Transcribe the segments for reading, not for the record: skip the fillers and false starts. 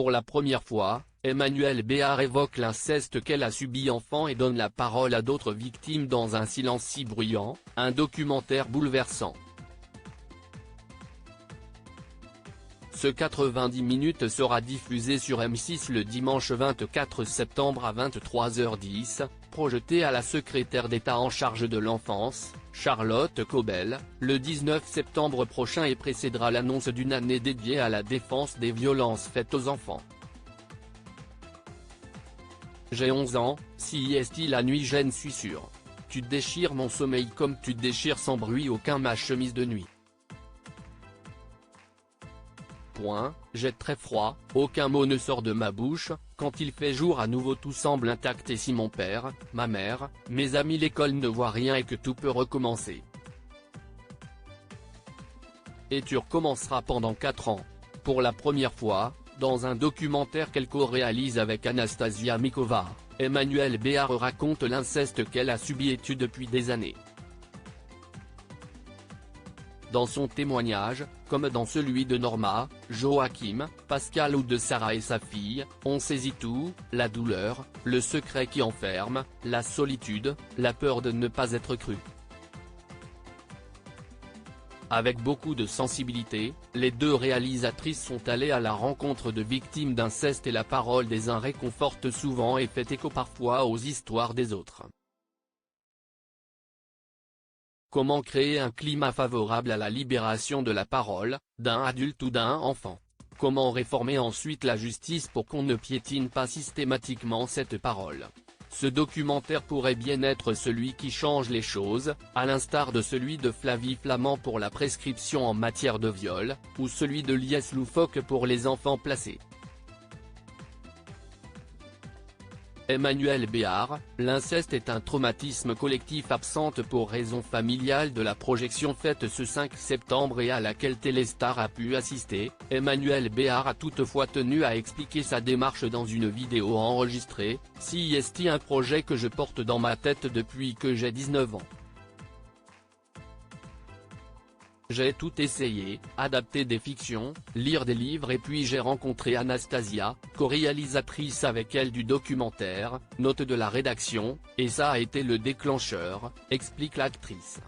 Pour la première fois, Emmanuelle Béard évoque l'inceste qu'elle a subi enfant et donne la parole à d'autres victimes dans un silence si bruyant, un documentaire bouleversant. Ce 90 minutes sera diffusé sur M6 le dimanche 24 septembre à 23h10, projeté à la secrétaire d'État en charge de l'enfance, Charlotte Caubel, le 19 septembre prochain et précédera l'annonce d'une année dédiée à la défense des violences faites aux enfants. J'ai 11 ans, si est la nuit je ne suis sûr. Tu déchires mon sommeil comme tu déchires sans bruit aucun ma chemise de nuit. J'ai très froid, aucun mot ne sort de ma bouche, quand il fait jour à nouveau tout semble intact et si mon père, ma mère, mes amis l'école ne voient rien et que tout peut recommencer. Et tu recommenceras pendant 4 ans. Pour la première fois, dans un documentaire qu'elle co-réalise avec Anastasia Mikova, Emmanuelle Béard raconte l'inceste qu'elle a subi depuis des années. Dans son témoignage, comme dans celui de Norma, Joachim, Pascal ou de Sarah et sa fille, on saisit tout, la douleur, le secret qui enferme, la solitude, la peur de ne pas être cru. Avec beaucoup de sensibilité, les deux réalisatrices sont allées à la rencontre de victimes d'inceste et la parole des uns réconforte souvent et fait écho parfois aux histoires des autres. Comment créer un climat favorable à la libération de la parole, d'un adulte ou d'un enfant? Comment réformer ensuite la justice pour qu'on ne piétine pas systématiquement cette parole? Ce documentaire pourrait bien être celui qui change les choses, à l'instar de celui de Flavie Flament pour la prescription en matière de viol, ou celui de Lies Loufoque pour les enfants placés. Emmanuelle Béard, l'inceste est un traumatisme collectif absente pour raison familiale de la projection faite ce 5 septembre et à laquelle Téléstar a pu assister. Emmanuelle Béard a toutefois tenu à expliquer sa démarche dans une vidéo enregistrée, si est un projet que je porte dans ma tête depuis que j'ai 19 ans. J'ai tout essayé, adapter des fictions, lire des livres et puis j'ai rencontré Anastasia, co-réalisatrice avec elle du documentaire, note de la rédaction, et ça a été le déclencheur, explique l'actrice.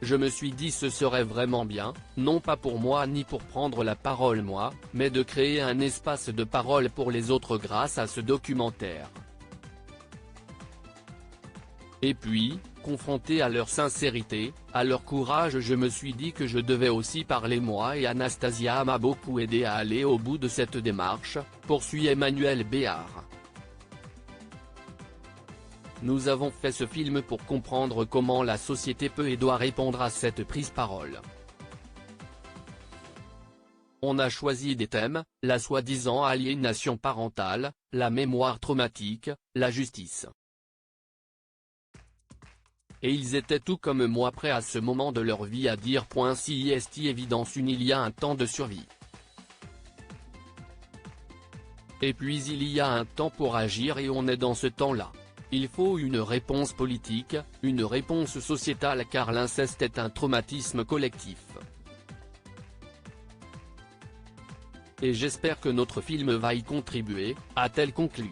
Je me suis dit ce serait vraiment bien, non pas pour moi ni pour prendre la parole moi, mais de créer un espace de parole pour les autres grâce à ce documentaire. Et puis, confronté à leur sincérité, à leur courage, je me suis dit que je devais aussi parler moi et Anastasia m'a beaucoup aidé à aller au bout de cette démarche, poursuit Emmanuelle Béard. Nous avons fait ce film pour comprendre comment la société peut et doit répondre à cette prise-parole. On a choisi des thèmes, la soi-disant aliénation parentale, la mémoire traumatique, la justice. Et ils étaient tout comme moi prêts à ce moment de leur vie à dire si est évidence il y a un temps de survie. Et puis il y a un temps pour agir et on est dans ce temps-là. Il faut une réponse politique, une réponse sociétale car l'inceste est un traumatisme collectif. Et j'espère que notre film va y contribuer, a-t-elle conclu.